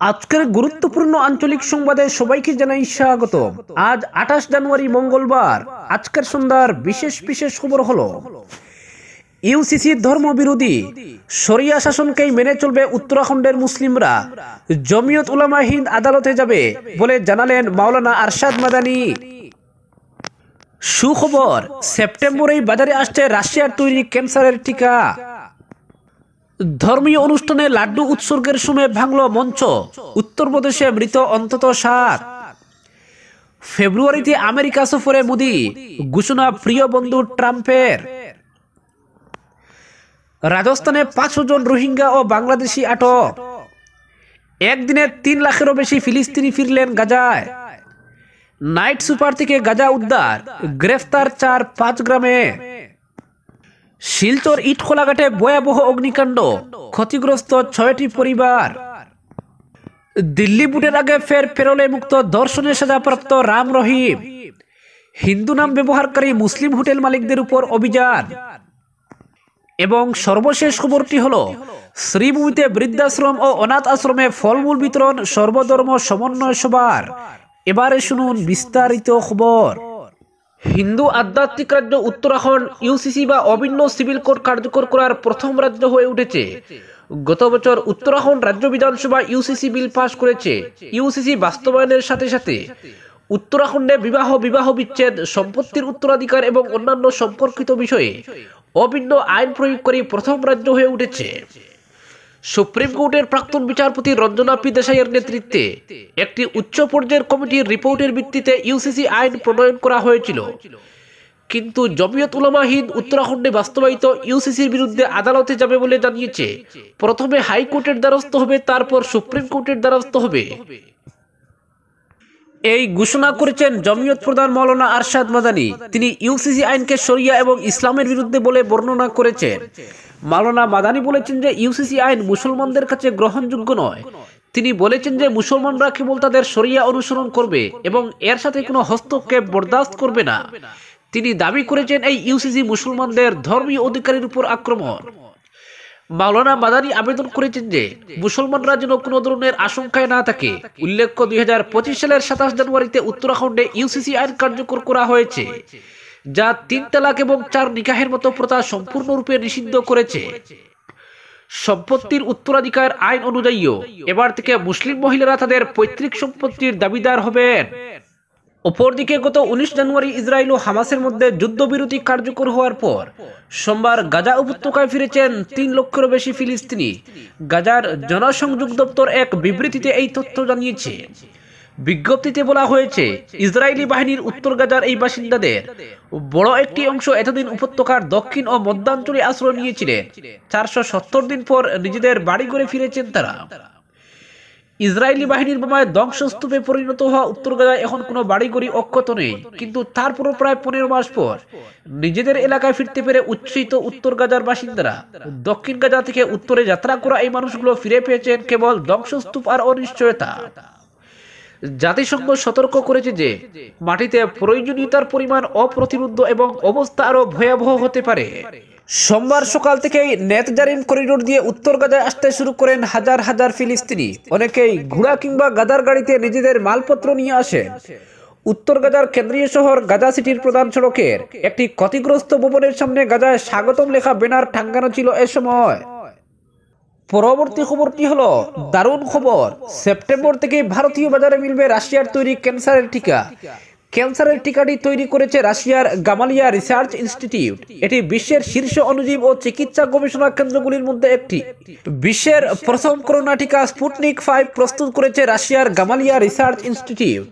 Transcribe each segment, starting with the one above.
আজকের গুরুত্বপূর্ণ আঞ্চলিক সংবাদে সবাইকে জানাই স্বাগত। আজ 28 জানুয়ারি মঙ্গলবার। আজকের সন্ধ্যার বিশেষ বিশেষ খবর হলো, ইউসিসি ধর্মবিরোধী, শরিয়া শাসনকেই মেনে চলবে উত্তরাখণ্ডের মুসলিমরা, জমিয়ত উলামা হিন্দ আদালতে যাবে বলে জানালেন মাওলানা আরশাদ মাদানী। সুখবর, সেপ্টেম্বরেই বাজারে আসছে রাশিয়ার তৈরি ক্যান্সারের টিকা। ধর্মীয় অনুষ্ঠানে লাড্ডু উৎসর্গের সময় ভাঙল মঞ্চ, উত্তরপ্রদেশে মৃত অন্তত 7। ফেব্রুয়ারিতে আমেরিকা সফরে মোদি, ঘোষণা প্রিয় বন্ধু ট্রাম্পের। রাজস্থানে 500 জন রোহিঙ্গা ও বাংলাদেশি আটক। একদিনে 3 লাখেরও বেশি ফিলিস্তিনি ফিরলেন গাজায়। নাইট সুপার থেকে গাজা উদ্ধার, গ্রেফতার 4-5 গ্রামে। শিলচর ইটখোলাঘাটে ভয়াবহ অগ্নিকাণ্ড, ক্ষতিগ্রস্ত 6টি পরিবার। দিল্লি বুটের আগে ফের পেরোলে মুক্ত ধর্ষণের সাজাপ্রাপ্ত রাম রহিম। হিন্দু নাম ব্যবহারকারী মুসলিম হোটেল মালিকদের উপর অভিযান। এবং সর্বশেষ খবরটি হলো, শ্রীভূমিতে বৃদ্ধাশ্রম ও অনাথ আশ্রমে ফলমূল বিতরণ, সর্বধর্ম সমন্বয় সভার। এবারে শুনুন বিস্তারিত খবর। হিন্দু আধ্যাত্মিক রাজ্য উত্তরাখণ্ড ইউসিসি বা অভিন্ন সিভিল কোড কার্যকর করার প্রথম রাজ্য হয়ে উঠেছে। গত বছর উত্তরাখণ্ড রাজ্য বিধানসভা ইউসিসি বিল পাস করেছে। ইউসিসি বাস্তবায়নের সাথে সাথে উত্তরাখণ্ডে বিবাহ বিচ্ছেদ, সম্পত্তির উত্তরাধিকার এবং অন্যান্য সম্পর্কিত বিষয়ে অভিন্ন আইন প্রয়োগকারী প্রথম রাজ্য হয়ে উঠেছে। সুপ্রিম কোর্টের প্রাক্তন বিচারপতি রঞ্জনা পি দেশাইয়ের নেতৃত্বে একটি উচ্চ পর্যায়ের কমিটির রিপোর্টের ভিত্তিতে ইউসিসি আইন প্রণয়ন করা হয়েছিল। কিন্তু জমিয়ত উলামা হিন্দ উত্তরাখণ্ডে বাস্তবায়িত ইউসিসির বিরুদ্ধে আদালতে যাবে বলে জানিয়েছে। প্রথমে হাইকোর্টের দ্বারস্থ হবে, তারপর সুপ্রিম কোর্টের দ্বারস্থ হবে। এই ঘোষণা করেছেন জমিয়ত প্রধান মাওলানা আরশাদ মাদানী। তিনি ইউসিসি আইনকে শরিয়া এবং ইসলামের বিরুদ্ধে বলে বর্ণনা করেছেন। মাওলানা মাদানী বলেছেন যে ইউসিসি আইন মুসলমানদের কাছে গ্রহণযোগ্য নয়। তিনি বলেছেন যে মুসলমানরা কেবল তাদের শরিয়া অনুসরণ করবে এবং এর সাথে কোনো হস্তক্ষেপ বরদাস্ত করবে না। তিনি দাবি করেছেন এই ইউসিসি মুসলমানদের ধর্মীয় অধিকারের উপর আক্রমণ। মাওলানা মাদানী আবেদন করেছেন যে মুসলমানরা যেন কোনো ধরনের আশঙ্কায় না থাকে। উল্লেখ্য, 2025 সালের 27 জানুয়ারিতে উত্তরাখণ্ডে ইউসিসি আইন কার্যকর করা হয়েছে, যা 3 তালাক এবং 4 নিকাহের মতো প্রথা সম্পূর্ণরূপে নিষিদ্ধ করেছে। সম্পত্তির উত্তরাধিকার আইন অনুযায়ীও এবার থেকে মুসলিম মহিলারা তাদের পৈতৃক সম্পত্তির দাবিদার হবেন। অপরদিকে গত 19 জানুয়ারি ইসরায়েল ও হামাসের মধ্যে যুদ্ধবিরতি কার্যকর হওয়ার পর সোমবার গাজা উপত্যকায় ফিরেছেন 3 লক্ষেরও বেশি ফিলিস্তিনি। গাজার জনসংযোগ দপ্তর এক বিবৃতিতে এই তথ্য জানিয়েছে। বিজ্ঞপ্তিতে বলা হয়েছে, ইসরায়েলি বাহিনীর উত্তর গাজার এই বাসিন্দাদের বড় একটি অংশ এতদিন উপত্যকার দক্ষিণ ও মধ্যাঞ্চলে আশ্রয় নিয়েছিলেন। 470 দিন পর নিজেদের বাড়ি ঘরে ফিরেছেন তারা। ইসরায়েলি বাহিনীর বোমায় ধ্বংসস্তূপে পরিণত হওয়া উত্তর গাজায় এখন কোনো বাড়িঘড়ি অক্ষত নেই। কিন্তু তারপরও প্রায় 15 মাস পর নিজেদের এলাকায় ফিরতে পেরে উচ্ছ্বসিত উত্তর গাজার বাসিন্দারা। দক্ষিণ গাজা থেকে উত্তরে যাত্রা করা এই মানুষগুলো ফিরে পেয়েছেন কেবল ধ্বংসস্তূপ আর অনিশ্চয়তা। জাতিসংঘ সতর্ক করেছে যে মাটিতে প্রয়োজনীয়তার পরিমাণ অপ্রতিরোধ্য এবং অবস্থা আরো ভয়াবহ হতে পারে। সোমবার সকাল থেকেই নেতজারিম করিডোর দিয়ে উত্তর গাজায় আসতে শুরু করেন হাজার হাজার ফিলিস্তিনি। অনেকেই ঘোড়া কিংবা গাদার গাড়িতে নিজেদের মালপত্র নিয়ে আসেন। উত্তর গাজার কেন্দ্রীয় শহর গাজা সিটির প্রধান সড়কের একটি ক্ষতিগ্রস্ত ভবনের সামনে গাজায় স্বাগতম লেখা ব্যানার টাঙ্গানো ছিল এ সময়। পরবর্তী খবরটি হলো দারুণ খবর। সেপ্টেম্বর থেকে ভারতীয় বাজারে মিলবে রাশিয়ার তৈরি ক্যান্সারের টিকা। ক্যান্সারের টিকাটি তৈরি করেছে রাশিয়ার গামালিয়া রিসার্চ ইনস্টিটিউট। এটি বিশ্বের শীর্ষ অণুজীব ও চিকিৎসা গবেষণা কেন্দ্রগুলির মধ্যে একটি। বিশ্বের প্রথম করোনা টিকা স্পুটনিক 5 প্রস্তুত করেছে রাশিয়ার গামালিয়া রিসার্চ ইনস্টিটিউট।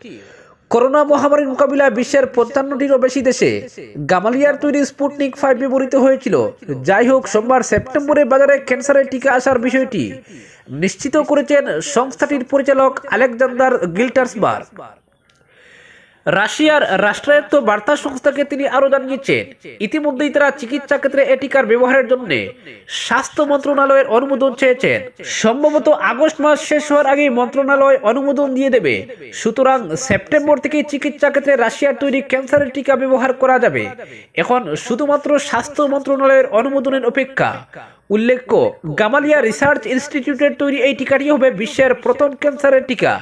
করোনা মহামারীর মোকাবিলায় বিশ্বের 55টিরও বেশি দেশে গামালিয়ার তৈরি স্পুটনিক 5 ব্যবহৃত হয়েছিল। যাই হোক, সোমবার সেপ্টেম্বরে বাজারে ক্যান্সারের টিকা আসার বিষয়টি নিশ্চিত করেছেন সংস্থাটির পরিচালক আলেকজান্ডার গিল্টার্সবার্গ। রাশিয়ার রাষ্ট্রায়ত্ত বার্তা সংস্থাকে তিনি আরো জানিয়েছেন, ইতিমধ্যেই তারা চিকিৎসা ক্ষেত্রে এই টিকার ব্যবহারের জন্য স্বাস্থ্য মন্ত্রণালয়ের অনুমোদন চেয়েছেন। সম্ভবত আগস্ট মাস শেষ হওয়ার আগেই মন্ত্রণালয় অনুমোদন দিয়ে দেবে। সুতরাং সেপ্টেম্বর থেকে চিকিৎসা ক্ষেত্রে রাশিয়ার তৈরি ক্যান্সারের টিকা ব্যবহার করা যাবে। এখন শুধুমাত্র স্বাস্থ্য মন্ত্রণালয়ের অনুমোদনের অপেক্ষা। উল্লেখ্য, গামালিয়া রিসার্চ ইনস্টিটিউটের তৈরি এই টিকাটি হবে বিশ্বের প্রথম ক্যান্সারের টিকা,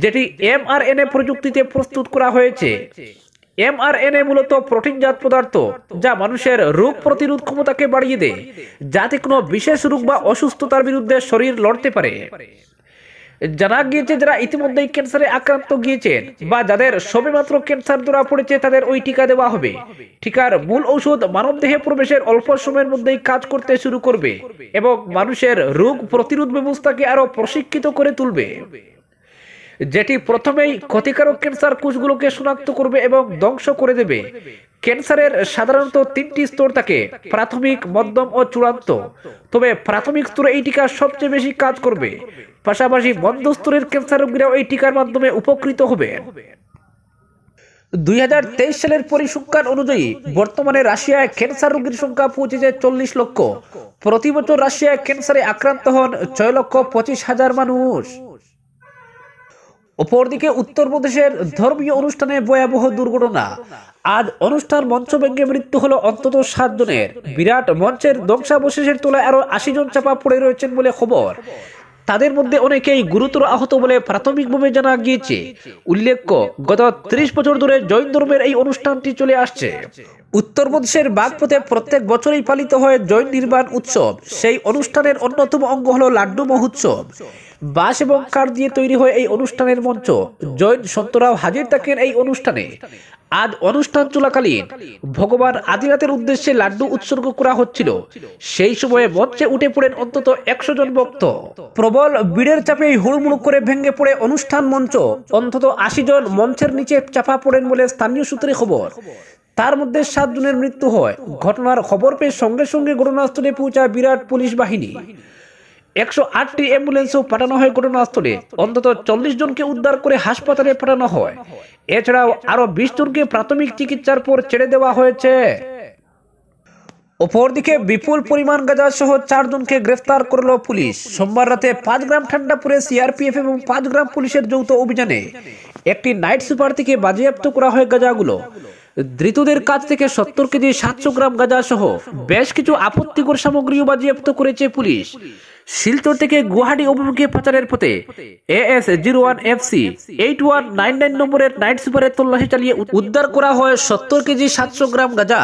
যেটি mRNA প্রযুক্তিতে প্রস্তুত করা হয়েছে। mRNA মূলত প্রোটিনজাত পদার্থ, যা মানুষের রোগ প্রতিরোধ ক্ষমতাকে বাড়িয়ে দেয়, যাতে কোনো বিশেষ রোগ বা অসুস্থতার বিরুদ্ধে শরীর লড়তে পারে। জানা গিয়েছে, যারা ইতিমধ্যেই ক্যান্সারে আক্রান্ত গিয়েছেন বা যাদের সবেমাত্র ক্যান্সার ধরা পড়েছে তাদের ওই টিকা দেওয়া হবে। টিকার মূল ঔষধ মানবদেহে প্রবেশের অল্প সময়ের মধ্যেই কাজ করতে শুরু করবে এবং মানুষের রোগ প্রতিরোধ ব্যবস্থাকে আরো প্রশিক্ষিত করে তুলবে, যেটি প্রথমেই ক্ষতিকারক ক্যান্সার কোষগুলোকে শনাক্ত করবে এবং ধ্বংস করে দেবে। ক্যান্সারের সাধারণত 3টি স্তর থাকে: প্রাথমিক, মধ্যম ও চূড়ান্ত। তবে প্রাথমিক স্তরে এই টিকা সবচেয়ে বেশি কাজ করবে। পাশাপাশি মধ্য স্তরের ক্যান্সার রোগীরাও এই টিকার মাধ্যমে উপকৃত হবে। 2023 সালের পরিসংখ্যান অনুযায়ী বর্তমানে রাশিয়ায় ক্যান্সার রোগীর সংখ্যা পৌঁছেছে 40 লক্ষ। প্রতি বছর রাশিয়ায় ক্যান্সারে আক্রান্ত হন 6,25,000 মানুষ। অপরদিকে উত্তরপ্রদেশের ধর্মীয় অনুষ্ঠানে ভয়াবহ দুর্ঘটনা। আজ অনুষ্ঠান মঞ্চ ভেঙে মৃত্যু হলো অন্তত 7 জনের। বিরাট মঞ্চের ধ্বংসাবশেষের তলায় আরো 80 জন চাপা পড়ে রয়েছেন বলে খবর। তাদের মধ্যে অনেকেই গুরুতর আহত বলে প্রাথমিকভাবে জানা গিয়েছে। উল্লেখ্য, গত 30 বছর ধরে জৈন ধর্মের এই অনুষ্ঠানটি চলে আসছে। উত্তরপ্রদেশের বাগপথে প্রত্যেক বছরই পালিত হয় জৈন নির্বাণ উৎসব। সেই অনুষ্ঠানের অন্যতম অঙ্গ হলো লাড্ডু মহোৎসব। বাঁশ এবং কাঠ দিয়ে তৈরি হয় এই অনুষ্ঠানের মঞ্চ। জৈন সন্তরাও হাজির থাকেন এই অনুষ্ঠানে। আজ অনুষ্ঠান চলাকালীন ভগবান আদিনাথের উদ্দেশ্যে লাড্ডু উৎসর্গ করা হচ্ছিল। সেই সময়ে মঞ্চে উঠে পড়েন অন্তত 100 জন ভক্ত। প্রবল ভিড়ের চাপে হুড়মুড় করে ভেঙে পড়ে অনুষ্ঠান মঞ্চ। অন্তত 80 জন মঞ্চের নিচে চাপা পড়েন বলে স্থানীয় সূত্রে খবর। তার মধ্যে 7 জনের মৃত্যু হয়। ঘটনার খবর পেয়ে সঙ্গে সঙ্গে ঘটনাস্থলে পৌঁছায় বিরাট পুলিশ বাহিনী। 108টি অ্যাম্বুলেন্সও পাঠানো হয় ঘটনাস্থলে। অন্তত 40 জনকে উদ্ধার করে হাসপাতালে পাঠানো হয়। এছাড়াও আরো 20 জনকে প্রাথমিক চিকিৎসার পর ছেড়ে দেওয়া হয়েছে। অপরদিকে বিপুল পরিমাণ গাঁজা সহ 4 জনকে গ্রেফতার করলো পুলিশ। সোমবার রাতে 5 গ্রাম ঠান্ডাপুরে সিআরপিএফ এবং 5 গ্রাম পুলিশের যৌথ অভিযানে একটি নাইট সুপার থেকে বাজেয়াপ্ত করা হয় গাঁজাগুলো। ধৃতদের কাছ থেকে 70 কেজি 700 গ্রাম গাঁজা সহ বেশ কিছু আপত্তিকর সামগ্রীও বাজেয়াপ্ত করেছে পুলিশ। শিলচর থেকে গুয়াহাটি অভিমুখে পাচারের পথে AS01 FC 8199 নম্বরের নাইট সুপারে তল্লাশি চালিয়ে উদ্ধার করা হয় 70 কেজি 700 গ্রাম গাঁজা।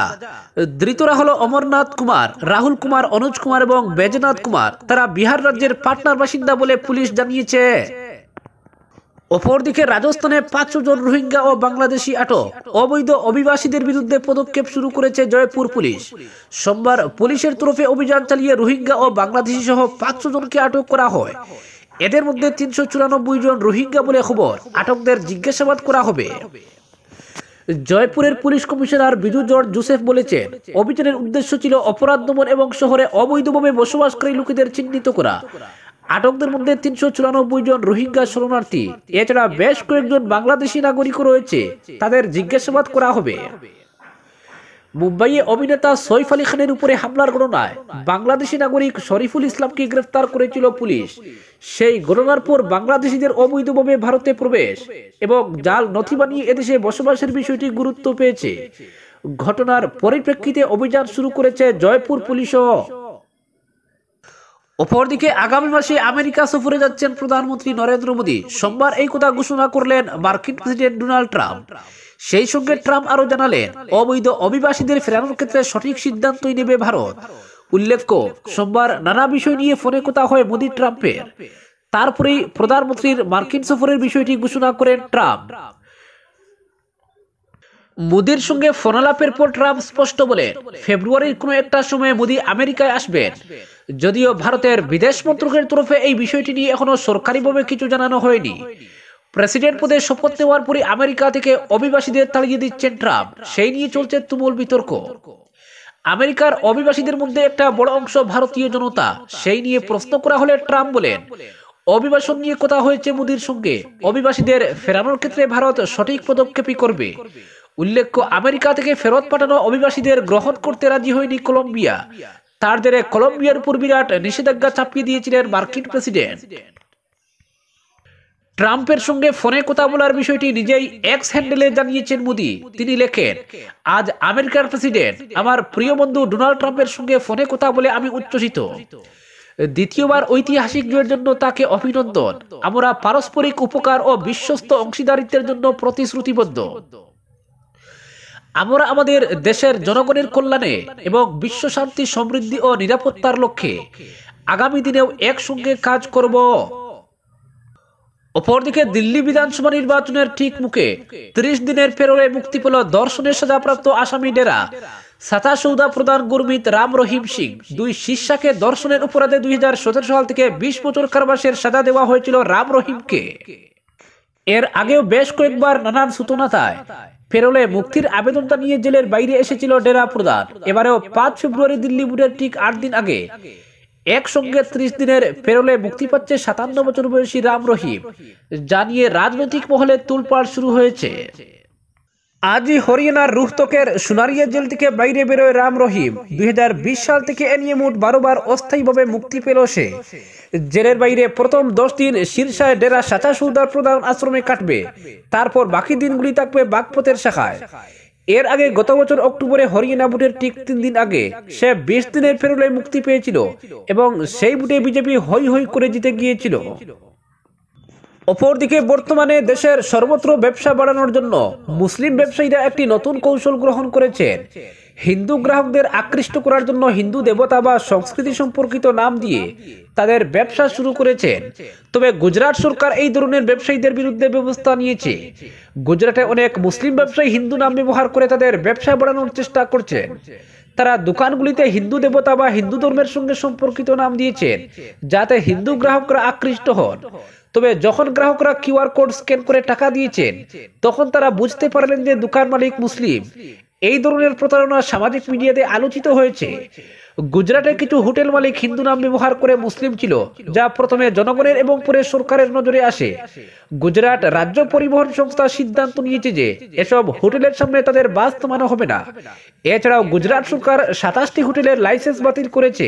ধৃতরা হলো অমরনাথ কুমার, রাহুল কুমার, অনুজ কুমার এবং বেজনাথ কুমার। তারা বিহার রাজ্যের পাটনার বাসিন্দা বলে পুলিশ জানিয়েছে। অপরদিকে রাজস্থানে 500 জন রোহিঙ্গা ও বাংলাদেশি আটক। অবৈধ অভিবাসীদের বিরুদ্ধে পদক্ষেপ শুরু করেছে জয়পুর পুলিশ। সোমবার পুলিশের তরফে অভিযান চালিয়ে রোহিঙ্গা ও বাংলাদেশি সহ 500 জনকে আটক করা হয়। এদের মধ্যে 394 জন রোহিঙ্গা বলে খবর। আটকদের জিজ্ঞাসাবাদ করা হবে। জয়পুরের police commissioner Biju George Joseph বলেছেন, অভিযানের উদ্দেশ্য ছিল অপরাধ দমন এবং শহরে অবৈধভাবে বসবাসকারী লোকেদের চিহ্নিত করা। আটকদের মধ্যে 394 জন রোহিঙ্গা শরণার্থী। এছাড়া বেশ কয়েকজন বাংলাদেশি নাগরিকও রয়েছে। তাদের জিজ্ঞাসাবাদ করা হবে। মুম্বাইয়ে অভিনেতা সৈফ আলী খানের উপরে হামলার ঘটনায় বাংলাদেশি নাগরিক শরীফুল ইসলামকে গ্রেফতার করেছিল পুলিশ। সেই ঘটনার পর বাংলাদেশিদের অবৈধভাবে ভারতে প্রবেশ এবং জাল নথি বানিয়ে এদেশে বসবাসের বিষয়টি গুরুত্ব পেয়েছে। ঘটনার পরিপ্রেক্ষিতে অভিযান শুরু করেছে জয়পুর পুলিশও। অপরদিকে আগামী মাসে আমেরিকা সফরে যাচ্ছেন প্রধানমন্ত্রী নরেন্দ্র মোদী। সোমবার এই কথা ঘোষণা করলেন মার্কিন প্রেসিডেন্ট ডোনাল্ড ট্রাম্প। সেই সঙ্গে ট্রাম্প আরো জানালেন, অবৈধ অভিবাসীদের ফেরানোর ক্ষেত্রে সঠিক সিদ্ধান্তই নেবে ভারত। উল্লেখ্য, সোমবার নানা বিষয় নিয়ে ফোনে কথা হয় মোদী ট্রাম্পের। তারপরেই প্রধানমন্ত্রীর মার্কিন সফরের বিষয়টি ঘোষণা করেন ট্রাম্প। মোদীর সঙ্গে ফোনালাপের পর ট্রাম্প স্পষ্ট বলেন, ফেব্রুয়ারির কোনো একটা সময়ে মোদী আমেরিকায় আসবেন। যদিও ভারতের বিদেশ মন্ত্রকের তরফে এই বিষয়টি নিয়ে এখনো সরকারিভাবে কিছু জানানো হয়নি। প্রেসিডেন্ট পদে শপথ নেওয়ার পরই আমেরিকা থেকে অভিবাসীদের তাড়িয়ে দিচ্ছেন ট্রাম্প। সেই নিয়ে চলছে তুমুল বিতর্ক। আমেরিকার অভিবাসীদের মধ্যে একটা বড় অংশ ভারতীয় জনতা। সেই নিয়ে প্রশ্ন করা হলে ট্রাম্প বলেন, অভিবাসন নিয়ে কথা হয়েছে মোদির সঙ্গে। অভিবাসীদের ফেরানোর ক্ষেত্রে ভারত সঠিক পদক্ষেপই করবে। উল্লেখ্য, আমেরিকা থেকে ফেরত পাঠানো অভিবাসীদের গ্রহণ করতে রাজি হয়নি কলম্বিয়া। তার জেরে কলম্বিয়ার উপর বিরাট নিষেধাজ্ঞা চাপিয়ে দিয়েছিলেন মার্কিন প্রেসিডেন্ট। ট্রাম্পের সঙ্গে ফোনে কথা বলার বিষয়টি নিজেই এক্স হ্যান্ডেলে জানিয়েছেন মোদি। তিনি লেখেন, আজ আমেরিকার প্রেসিডেন্ট আমার প্রিয় বন্ধু ডোনাল্ড ট্রাম্পের সঙ্গে ফোনে কথা বলে আমি উচ্ছ্বসিত। দ্বিতীয়বার ঐতিহাসিক জয়ের জন্য তাকে অভিনন্দন। আমরা পারস্পরিক উপকার ও বিশ্বস্ত অংশীদারিত্বের জন্য প্রতিশ্রুতিবদ্ধ। আমরা আমাদের দেশের জনগণের কল্যাণে এবং বিশ্ব শান্তি, সমৃদ্ধি ও নিরাপত্তার লক্ষ্যে আগামী দিনেও একসঙ্গে কাজ করব। অপরদিকে দিল্লি বিধানসভা নির্বাচনের ঠিক মুখে 30 দিনের পেরোলে মুক্তি পেল ধর্ষণের সাজাপ্রাপ্ত আসামি ডেরা সাতা সৌদা প্রধান গুরমিত রাম রহিম সিং। দুই শিষ্যাকে ধর্ষণের অপরাধে 2017 সাল থেকে 20 বছর কারাবাসের সাজা দেওয়া হয়েছিল রাম রহিমকে। এর আগেও বেশ কয়েকবার নানান সূচনাতায় পেরোলে মুক্তির আবেদনটা নিয়ে জেলের বাইরে এসেছিল ডেরা প্রধান। এবারেও 5 ফেব্রুয়ারি দিল্লি বুটের ঠিক 8 দিন আগে একসঙ্গে 30 দিনের পেরোলে মুক্তি পাচ্ছে 57 বছর বয়সী রাম রহিম। জানিয়ে রাজনৈতিক মহলে তোলপাড় শুরু হয়েছে। আজই হরিয়ানার রোহতকের সোনারিয়া জেল থেকে বাইরে বেরোয় রাম রহিম। 2020 সাল থেকে এ নিয়ে মোট 12 বার অস্থায়ীভাবে মুক্তি পেল সে। জেলের বাইরে প্রথম 10 দিন শীর্ষায় ডেরা সাচা সৌদার প্রধান আশ্রমে কাটবে, তারপর বাকি দিনগুলি থাকবে বাগপতের শাখায়। এর আগে গত বছর অক্টোবরে হরিয়ানা বুটের ঠিক 3 দিন আগে সে 20 দিনের পেরোলে মুক্তি পেয়েছিল এবং সেই বুটে বিজেপি হই হই করে জিতে গিয়েছিল। অপরদিকে বর্তমানে দেশের সর্বত্র ব্যবসা বাড়ানোর জন্য মুসলিম ব্যবসায়ীরা একটি নতুন কৌশল গ্রহণ করেছেন। হিন্দু গ্রাহকদের আকৃষ্ট করার জন্য হিন্দু দেবতা বা সংস্কৃতি সম্পর্কিত নাম দিয়ে তাদের ব্যবসা শুরু করেছেন। তবে গুজরাট সরকার এই ধরনের ব্যবসায়ীদের বিরুদ্ধে ব্যবস্থা নিয়েছে। গুজরাটে অনেক মুসলিম ব্যবসায়ী হিন্দু নাম ব্যবহার করে তাদের ব্যবসা বাড়ানোর চেষ্টা করছেন। তারা দোকানগুলিতে হিন্দু দেবতা বা হিন্দু ধর্মের সঙ্গে সম্পর্কিত নাম দিয়েছেন যাতে হিন্দু গ্রাহকরা আকৃষ্ট হন। তবে যখন গ্রাহকরা কিউআর কোড স্ক্যান করে টাকা দিয়েছেন তখন তারা বুঝতে পারলেন যে দোকান মালিক মুসলিম। এই ধরনের প্রতারণা সামাজিক মিডিয়াতে আলোচিত হয়েছে। গুজরাটের কিছু হোটেল মালিক হিন্দু নাম ব্যবহার করে মুসলিম ছিল, যা প্রথমে জনগণের এবং পরে সরকারের নজরে আসে। গুজরাট রাজ্য পরিবহন সংস্থা সিদ্ধান্ত নিয়েছে যে এসব হোটেলের সামনে তাদের বাস থামানো হবে না। এছাড়াও গুজরাট সরকার 27টি হোটেলের লাইসেন্স বাতিল করেছে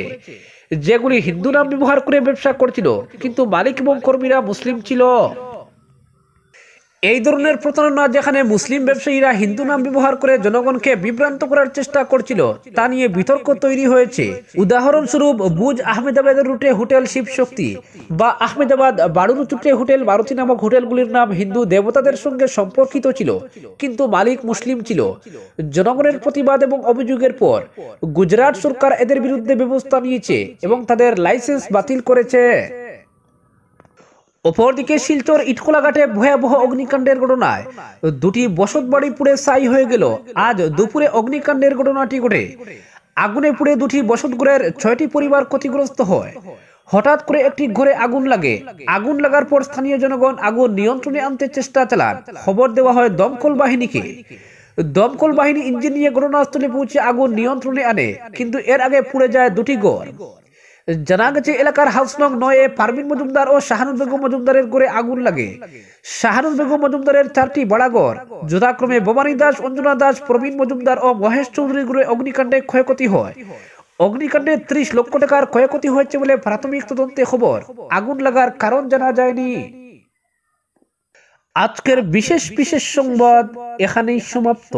যেগুলি হিন্দু নাম ব্যবহার করে ব্যবসা করছিল, কিন্তু মালিক এবং কর্মীরা মুসলিম ছিল। এই ধরনের প্রতারণা যেখানে মুসলিম ব্যবসায়ীরা হিন্দু নাম ব্যবহার করে জনগণকে বিভ্রান্ত করার চেষ্টা করছিল তা নিয়ে বিতর্ক তৈরি হয়েছে। উদাহরণস্বরূপ ভুজ আহমেদাবাদের রুটে হোটেল শিবশক্তি বা আহমেদাবাদ বাড়ুর রুটে হোটেল মারুতি নামক হোটেলগুলির নাম হিন্দু দেবতাদের সঙ্গে সম্পর্কিত ছিল, কিন্তু মালিক মুসলিম ছিল। জনগণের প্রতিবাদ এবং অভিযোগের পর গুজরাট সরকার এদের বিরুদ্ধে ব্যবস্থা নিয়েছে এবং তাদের লাইসেন্স বাতিল করেছে। অপরদিকে শিলচর ইটখোলাঘাটে ভয়াবহ অগ্নিকাণ্ডের ঘটনায় 2টি বসত বাড়ি পুড়ে ছাই হয়ে গেল। আজ দুপুরে অগ্নিকাণ্ডের ঘটনাটি ঘটে। আগুনে পুড়ে 2টি বসত ঘরের 6টি পরিবার ক্ষতিগ্রস্ত হয়। হঠাৎ করে একটি ঘরে আগুন লাগে। আগুন লাগার পর স্থানীয় জনগণ আগুন নিয়ন্ত্রণে আনতে চেষ্টা চালান। খবর দেওয়া হয় দমকল বাহিনীকে। দমকল বাহিনী ইঞ্জিন নিয়ে ঘটনাস্থলে পৌঁছে আগুন নিয়ন্ত্রণে আনে, কিন্তু এর আগে পুড়ে যায় 2টি ঘর। জানা গেছে এলাকার হাউস নং 9-এ পারভিন মজুমদার ও শাহানুর বেগম মজুমদারের ঘরে আগুন লাগে। শাহানুর বেগম মজুমদারের 4টি বাড়াঘর যথাক্রমে ভবানী দাস, অঞ্জনা দাস, প্রবীণ মজুমদার ও মহেশ চৌধুরীর ঘরে অগ্নিকাণ্ডে ক্ষয়ক্ষতি হয়। অগ্নিকাণ্ডে 30 লক্ষ টাকার ক্ষয়ক্ষতি হয়েছে বলে প্রাথমিক তদন্তে খবর। আগুন লাগার কারণ জানা যায়নি। আজকের বিশেষ সংবাদ এখানেই সমাপ্ত।